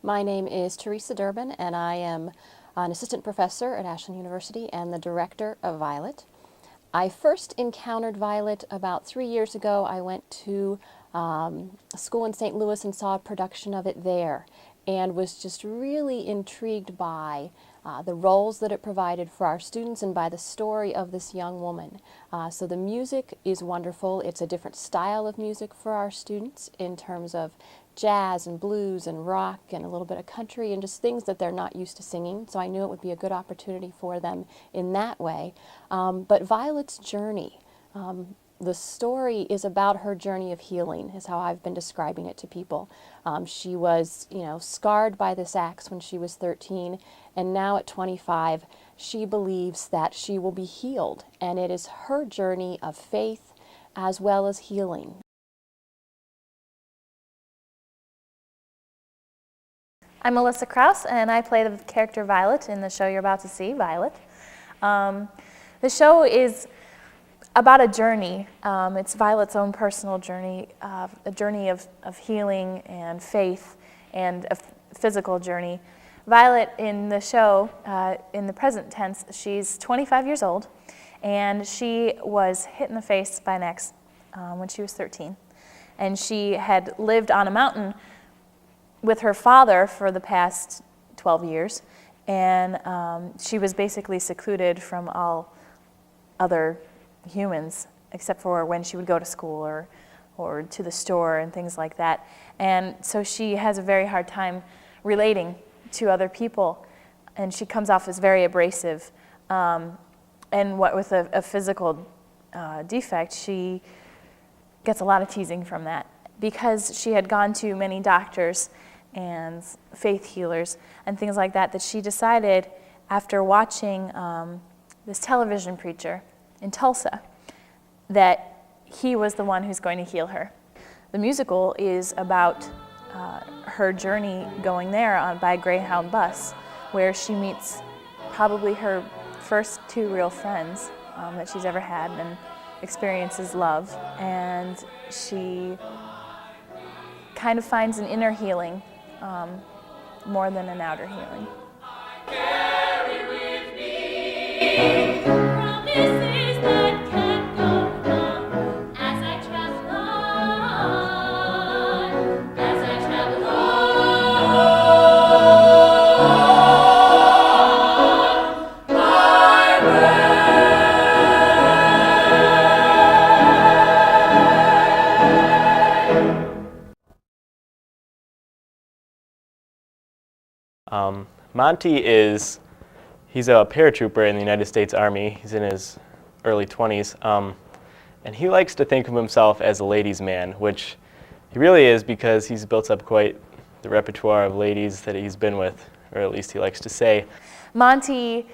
My name is Teresa Durbin, and I am an assistant professor at Ashland University and the director of Violet. I first encountered Violet about 3 years ago. I went to a school in St. Louis and saw a production of it there, and was just really intrigued by the roles that it provided for our students and by the story of this young woman. So the music is wonderful. It's a different style of music for our students in terms of jazz and blues and rock and a little bit of country and just things that they're not used to singing. So I knew it would be a good opportunity for them in that way. But Violet's journey, the story is about her journey of healing, is how I've been describing it to people. She was, scarred by this axe when she was 13, and now at 25, she believes that she will be healed, and it is her journey of faith as well as healing. I'm Melissa Kraus, and I play the character Violet in the show you're about to see, Violet. The show is about a journey. It's Violet's own personal journey, a journey of healing and faith, and a physical journey. Violet in the show, in the present tense, she's 25 years old, and she was hit in the face by an axe when she was 13. And she had lived on a mountain with her father for the past 12 years, and she was basically secluded from all other humans, except for when she would go to school or to the store and things like that. And so she has a very hard time relating to other people, and she comes off as very abrasive. And with a physical defect, she gets a lot of teasing from that, because she had gone to many doctors and faith healers and things like that, that she decided, after watching this television preacher in Tulsa, that he was the one who's going to heal her. The musical is about her journey going there by a Greyhound bus, where she meets probably her first 2 real friends that she's ever had, and experiences love. And she kind of finds an inner healing more than an outer healing. Carry with me promises that can go wrong as I travel on, as I travel on my way. Monty he's a paratrooper in the United States Army. He's in his early 20s, and he likes to think of himself as a ladies' man, which he really is, because he's built up quite the repertoire of ladies that he's been with, or at least he likes to say. Monty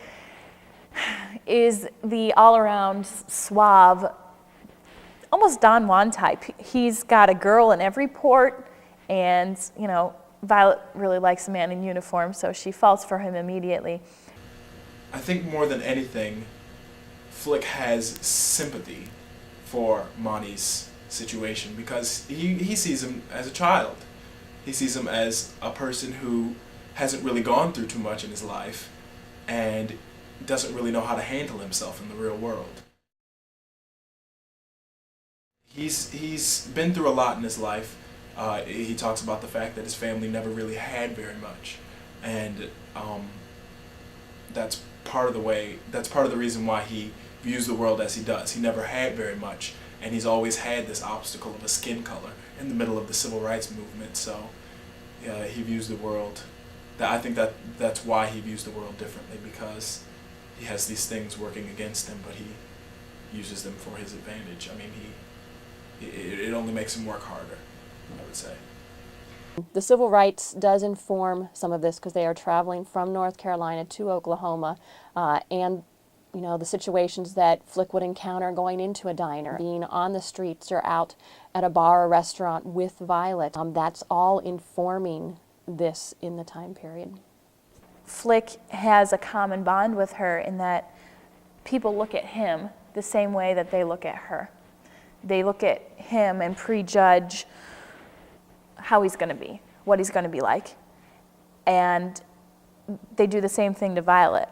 is the all-around suave, almost Don Juan type. He's got a girl in every port, and Violet really likes a man in uniform, so she falls for him immediately. I think more than anything, Flick has sympathy for Monty's situation, because he sees him as a child. He sees him as a person who hasn't really gone through too much in his life and doesn't really know how to handle himself in the real world. He's been through a lot in his life. He talks about the fact that his family never really had very much, and that's part of the reason why he views the world as he does. He never had very much, and he's always had this obstacle of a skin color in the middle of the civil rights movement. So he views the world, I think that's why he views the world differently, because he has these things working against him, but he uses them for his advantage. I mean, it only makes him work harder, I would say. The civil rights does inform some of this, because they are traveling from North Carolina to Oklahoma, and the situations that Flick would encounter going into a diner, being on the streets or out at a bar or restaurant with Violet. That's all informing this in the time period. Flick has a common bond with her in that people look at him the same way that they look at her. They look at him and prejudge how he's going to be, what he's going to be like. and they do the same thing to Violet.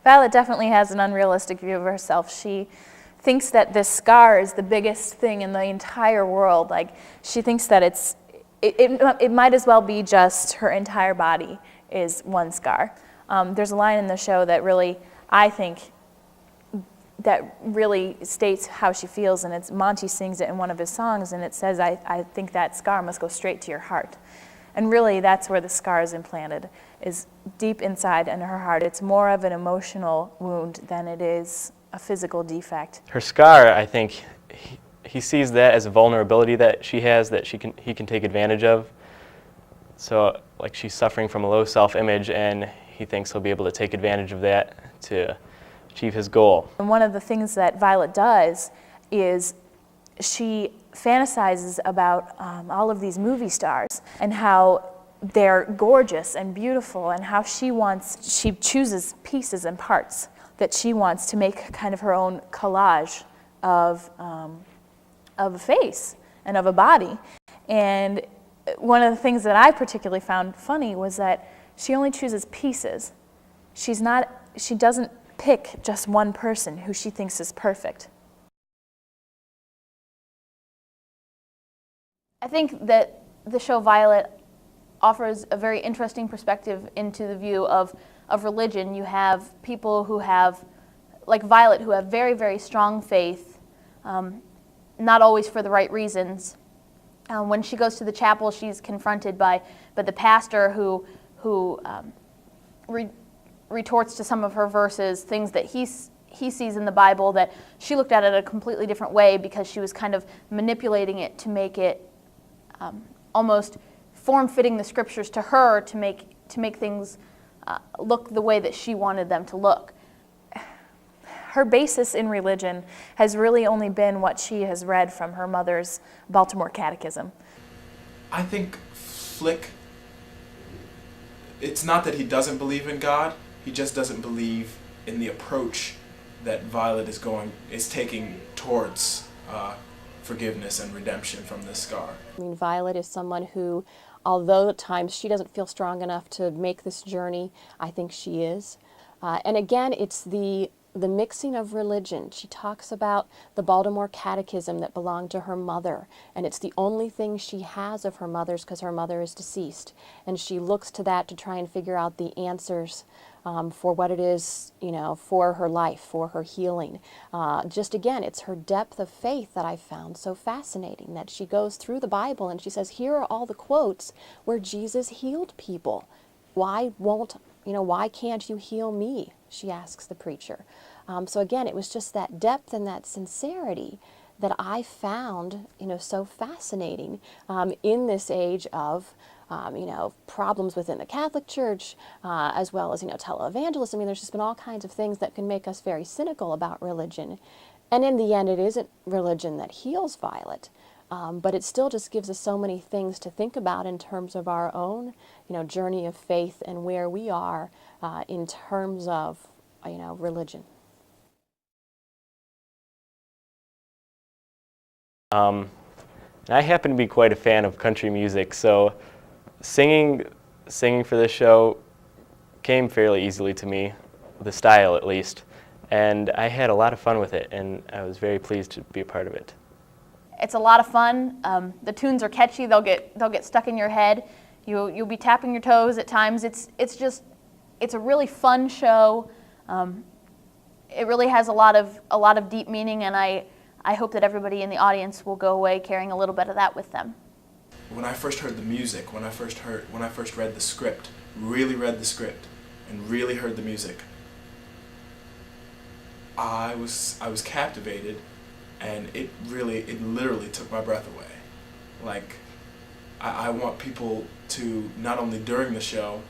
Violet definitely has an unrealistic view of herself. She thinks that this scar is the biggest thing in the entire world. Like, she thinks that it might as well be just her entire body is one scar. There's a line in the show that really, I think, that really states how she feels, and it's Monty sings it in one of his songs, and it says, I think that scar must go straight to your heart. And really, that's where the scar is implanted, is deep inside in her heart. It's more of an emotional wound than it is a physical defect. Her scar, I think, he sees that as a vulnerability that she has that he can take advantage of. So, like, she's suffering from a low self-image, and he thinks he'll be able to take advantage of that to achieve his goal. And one of the things that Violet does is she fantasizes about all of these movie stars and how they're gorgeous and beautiful, and how she chooses pieces and parts that she wants to make kind of her own collage of a face and of a body. And one of the things that I particularly found funny was that she only chooses pieces. She doesn't pick just one person who she thinks is perfect. I think that the show Violet offers a very interesting perspective into the view of religion. You have people who have, like Violet, who have very, very strong faith, not always for the right reasons. When she goes to the chapel, she's confronted by the pastor who retorts to some of her verses, things that he sees in the Bible that she looked at it a completely different way, because she was kind of manipulating it to make it almost form-fitting the scriptures to her to make things look the way that she wanted them to look. Her basis in religion has really only been what she has read from her mother's Baltimore Catechism. I think Flick, it's not that he doesn't believe in God, he just doesn't believe in the approach that Violet is taking towards forgiveness and redemption from this scar. I mean, Violet is someone who, although at times she doesn't feel strong enough to make this journey, I think she is. And again, it's the mixing of religion. She talks about the Baltimore Catechism that belonged to her mother, and it's the only thing she has of her mother's because her mother is deceased. And she looks to that to try and figure out the answers for what it is, for her life, for her healing. Just again, it's her depth of faith that I found so fascinating, that she goes through the Bible and she says, here are all the quotes where Jesus healed people. Why can't you heal me? She asks the preacher. So again, it was just that depth and that sincerity that I found, so fascinating in this age of, problems within the Catholic Church, as well as, televangelists. I mean, there's just been all kinds of things that can make us very cynical about religion. And in the end, it isn't religion that heals Violet, but it still just gives us so many things to think about in terms of our own, journey of faith and where we are in terms of, religion. And I happen to be quite a fan of country music, so singing for this show came fairly easily to me, the style at least, and I had a lot of fun with it, and I was very pleased to be a part of it. It's a lot of fun. The tunes are catchy. They'll get stuck in your head. You'll be tapping your toes at times. It's a really fun show. It really has a lot of deep meaning, and I hope that everybody in the audience will go away carrying a little bit of that with them. When I first heard the music, when I first read the script, really read the script, and really heard the music, I was captivated, and it literally took my breath away. Like, I want people to, not only during the show,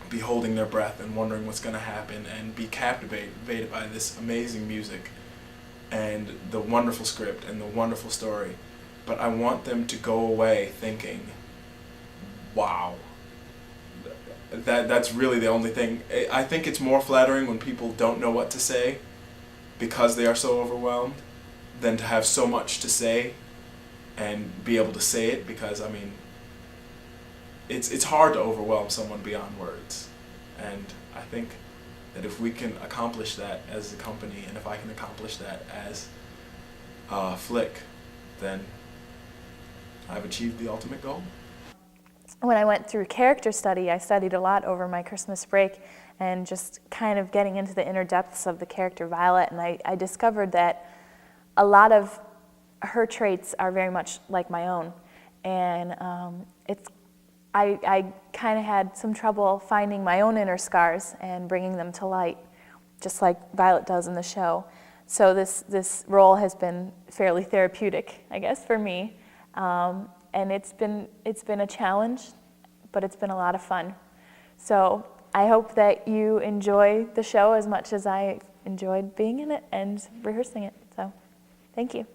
be holding their breath and wondering what's going to happen, and be captivated by this amazing music and the wonderful script and the wonderful story. But I want them to go away thinking, wow, that's really the only thing. I think it's more flattering when people don't know what to say because they are so overwhelmed than to have so much to say and be able to say it, because I mean, it's hard to overwhelm someone beyond words. And I think that if we can accomplish that as a company, and if I can accomplish that as Flick, then I've achieved the ultimate goal. When I went through character study, I studied a lot over my Christmas break and just kind of getting into the inner depths of the character Violet, and I discovered that a lot of her traits are very much like my own. And I kind of had some trouble finding my own inner scars and bringing them to light, just like Violet does in the show. So this role has been fairly therapeutic, I guess, for me. And it's been a challenge, but it's been a lot of fun. So I hope that you enjoy the show as much as I enjoyed being in it and rehearsing it. So thank you.